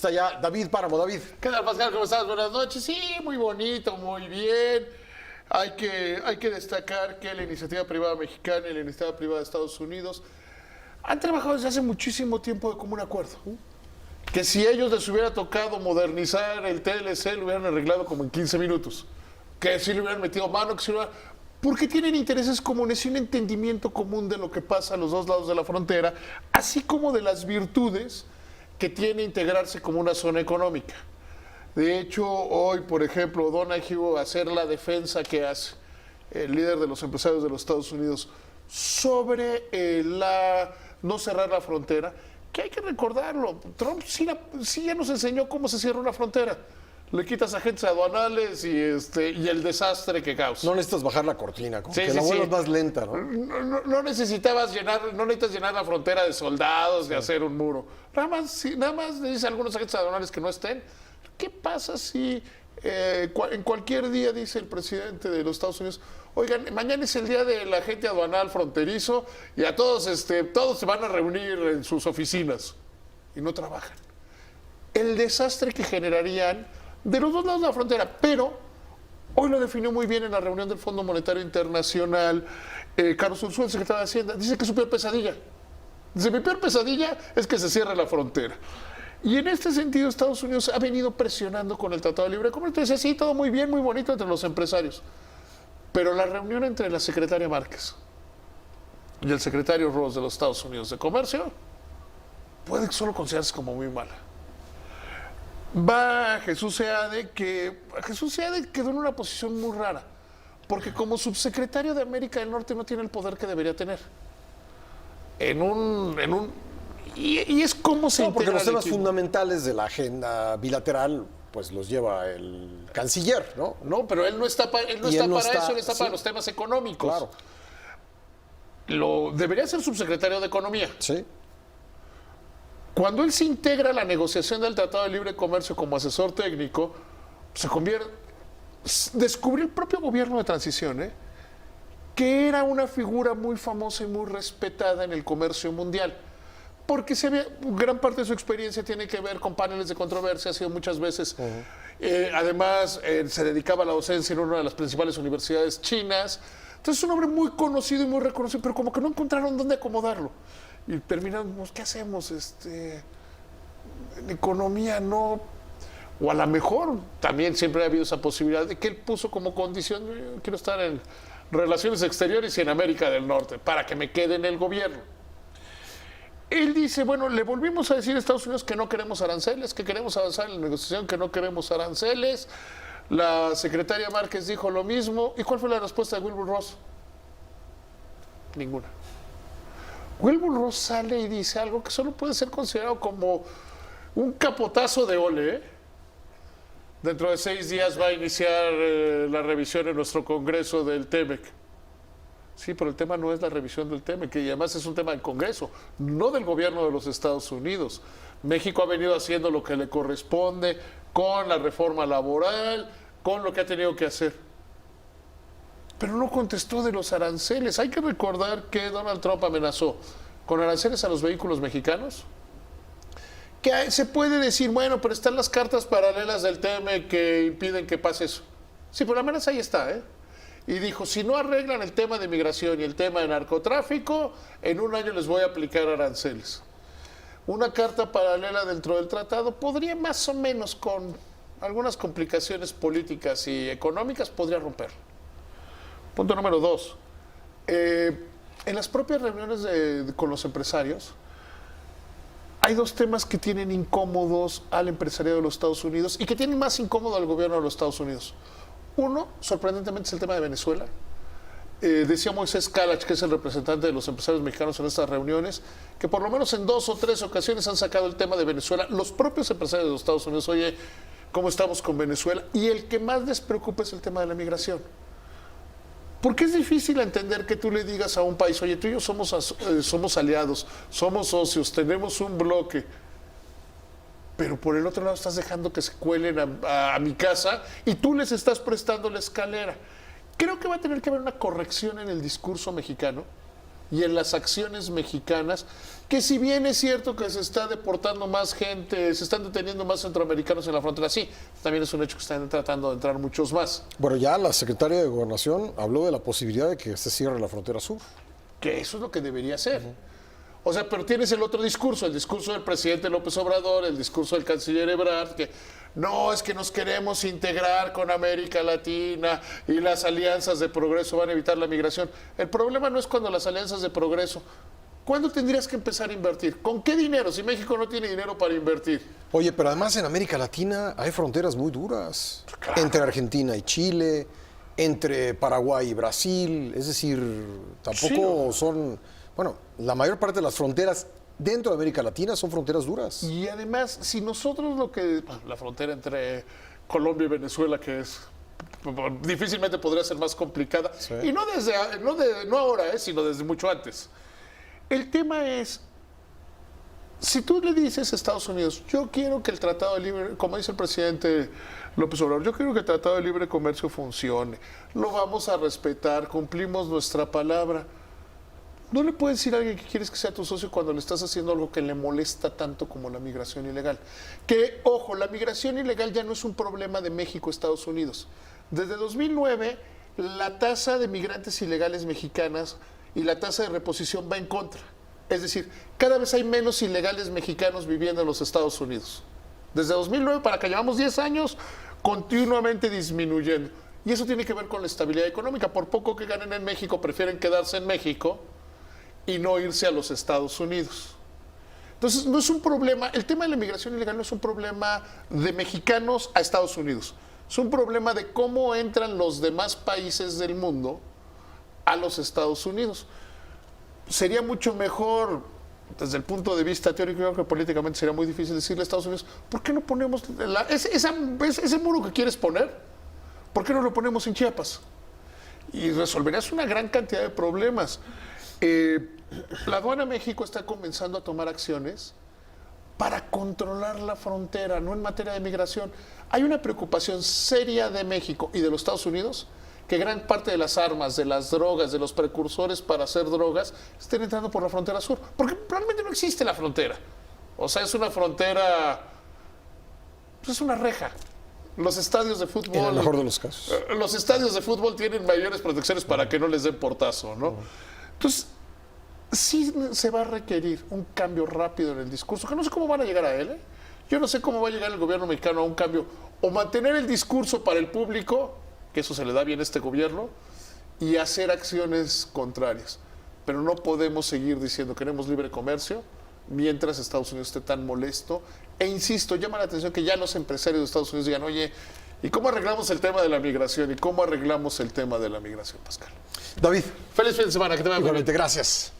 está ya David Páramo. David. ¿Qué tal, Pascal? ¿Cómo estás? Buenas noches. Sí, muy bonito, muy bien. Hay que destacar que la iniciativa privada mexicana y la iniciativa privada de Estados Unidos han trabajado desde hace muchísimo tiempo de común acuerdo. Que si ellos les hubiera tocado modernizar el TLC, lo hubieran arreglado como en 15 minutos. Que si le hubieran metido mano, que si lo hubieran... Porque tienen intereses comunes y un entendimiento común de lo que pasa a los dos lados de la frontera, así como de las virtudes que tiene integrarse como una zona económica. De hecho, hoy, por ejemplo, Donahue hacer la defensa que hace el líder de los empresarios de los Estados Unidos sobre no cerrar la frontera, que hay que recordarlo. Trump sí ya nos enseñó cómo se cierra una frontera. Le quitas agentes aduanales y el desastre que causa. No necesitas bajar la cortina, como que la vuelvas más lenta, ¿no? No necesitas llenar la frontera de soldados, de hacer un muro. Nada más le dice a algunos agentes aduanales que no estén. ¿Qué pasa si en cualquier día dice el presidente de los Estados Unidos, oigan, mañana es el día del agente aduanal fronterizo y a todos se van a reunir en sus oficinas y no trabajan? El desastre que generarían de los dos lados de la frontera, pero hoy lo definió muy bien en la reunión del Fondo Monetario Internacional Carlos Ursúa, el secretario de Hacienda, dice que es su peor pesadilla. Dice, mi peor pesadilla es que se cierre la frontera. Y en este sentido Estados Unidos ha venido presionando con el Tratado de Libre Comercio. Dice, sí, todo muy bien, muy bonito entre los empresarios. Pero la reunión entre la secretaria Márquez y el secretario Ross de los Estados Unidos de Comercio puede solo considerarse como muy mala. Va Jesús Seade, que Jesús Seade quedó en una posición muy rara, porque como subsecretario de América del Norte no tiene el poder que debería tener. Y es como se porque integra los el temas equipo. fundamentales de la agenda bilateral pues los lleva el canciller, ¿no? No, pero él no está para eso, él está para los temas económicos. Claro. Debería ser subsecretario de Economía. Sí. Cuando él se integra a la negociación del Tratado de Libre Comercio como asesor técnico, descubrió el propio gobierno de transición, que era una figura muy famosa y muy respetada en el comercio mundial. Porque gran parte de su experiencia tiene que ver con paneles de controversia, ha sido muchas veces. Además, se dedicaba a la docencia en una de las principales universidades chinas. Entonces es un hombre muy conocido y muy reconocido, pero como que no encontraron dónde acomodarlo. Y terminamos, ¿qué hacemos? En economía no. O a lo mejor también siempre ha habido esa posibilidad de que él puso como condición, yo quiero estar en relaciones exteriores y en América del Norte, para que me quede en el gobierno. Él dice, bueno, le volvimos a decir a Estados Unidos que no queremos aranceles, que queremos avanzar en la negociación, que no queremos aranceles. La secretaria Márquez dijo lo mismo. ¿Y cuál fue la respuesta de Wilbur Ross? Ninguna. Wilbur Ross sale y dice algo que solo puede ser considerado como un capotazo de ole. Dentro de 6 días va a iniciar la revisión en nuestro Congreso del TEMEC. Sí, pero el tema no es la revisión del TEMEC, que además es un tema del Congreso, no del gobierno de los Estados Unidos. México ha venido haciendo lo que le corresponde con la reforma laboral, con lo que ha tenido que hacer. Pero no contestó de los aranceles. Hay que recordar que Donald Trump amenazó con aranceles a los vehículos mexicanos. Que se puede decir, bueno, pero están las cartas paralelas del TEMEC que impiden que pase eso. Sí, pero la amenaza ahí está, Y dijo, si no arreglan el tema de migración y el tema de narcotráfico, en 1 año les voy a aplicar aranceles. Una carta paralela dentro del tratado podría más o menos, con algunas complicaciones políticas y económicas, podría romper. Punto número 2. En las propias reuniones con los empresarios, hay 2 temas que tienen incómodos al empresariado de los Estados Unidos y que tienen más incómodo al gobierno de los Estados Unidos. Uno, sorprendentemente, es el tema de Venezuela. Decía Moisés Kalach, que es el representante de los empresarios mexicanos en estas reuniones, que por lo menos en 2 o 3 ocasiones han sacado el tema de Venezuela. Los propios empresarios de los Estados Unidos, oye, ¿cómo estamos con Venezuela? Y el que más les preocupa es el tema de la migración. Porque es difícil entender que tú le digas a un país, oye, tú y yo somos aliados, somos socios, tenemos un bloque, pero por el otro lado estás dejando que se cuelen a mi casa y tú les estás prestando la escalera. Creo que va a tener que haber una corrección en el discurso mexicano y en las acciones mexicanas, que si bien es cierto que se está deportando más gente, se están deteniendo más centroamericanos en la frontera, sí, también es un hecho que están tratando de entrar muchos más. Bueno, ya la secretaria de Gobernación habló de la posibilidad de que se cierre la frontera sur. Que eso es lo que debería ser. O sea, pero tienes el otro discurso, el discurso del presidente López Obrador, el discurso del canciller Ebrard, que no, es que nos queremos integrar con América Latina y las alianzas de progreso van a evitar la migración. El problema no es cuando las alianzas de progreso. ¿Cuándo tendrías que empezar a invertir? ¿Con qué dinero? Si México no tiene dinero para invertir. Oye, pero además en América Latina hay fronteras muy duras. Claro. Entre Argentina y Chile, entre Paraguay y Brasil. Es decir, tampoco son... Bueno, la mayor parte de las fronteras dentro de América Latina son fronteras duras. Y además, si nosotros la frontera entre Colombia y Venezuela, que es difícilmente podría ser más complicada, Sí. y no ahora, sino desde mucho antes. El tema es, si tú le dices a Estados Unidos, yo quiero que el Tratado de Libre, como dice el presidente López Obrador, yo quiero que el Tratado de Libre Comercio funcione, lo vamos a respetar, cumplimos nuestra palabra. No le puedes decir a alguien que quieres que sea tu socio cuando le estás haciendo algo que le molesta tanto como la migración ilegal. Que, ojo, la migración ilegal ya no es un problema de México, Estados Unidos. Desde 2009, la tasa de migrantes ilegales mexicanas y la tasa de reposición va en contra. Es decir, cada vez hay menos ilegales mexicanos viviendo en los Estados Unidos. Desde 2009 para acá, llevamos 10 años continuamente disminuyendo. Y eso tiene que ver con la estabilidad económica. Por poco que ganen en México, prefieren quedarse en México y no irse a los Estados Unidos. Entonces, no es un problema, el tema de la inmigración ilegal no es un problema de mexicanos a Estados Unidos. Es un problema de cómo entran los demás países del mundo a los Estados Unidos. Sería mucho mejor, desde el punto de vista teórico, yo creo que políticamente sería muy difícil decirle a Estados Unidos, ¿por qué no ponemos ese muro que quieres poner? ¿Por qué no lo ponemos en Chiapas? Y resolverías una gran cantidad de problemas. La aduana México está comenzando a tomar acciones para controlar la frontera, no en materia de migración. Hay una preocupación seria de México y de los Estados Unidos que gran parte de las armas, de las drogas, de los precursores para hacer drogas estén entrando por la frontera sur, porque realmente no existe la frontera. O sea, es una frontera, pues es una reja. Los estadios de fútbol... En el mejor de los casos. Los estadios de fútbol tienen mayores protecciones para que no les den portazo, ¿no? Entonces, sí se va a requerir un cambio rápido en el discurso, que no sé cómo van a llegar a él, ¿eh? Yo no sé cómo va a llegar el gobierno mexicano a un cambio, o mantener el discurso para el público, que eso se le da bien a este gobierno, y hacer acciones contrarias. Pero no podemos seguir diciendo queremos libre comercio mientras Estados Unidos esté tan molesto. E insisto, llama la atención que ya los empresarios de Estados Unidos digan, oye, ¿y cómo arreglamos el tema de la migración? ¿Y cómo arreglamos el tema de la migración, Pascal? David, Feliz fin de semana, que te vaya muy bien. igualmente, gracias.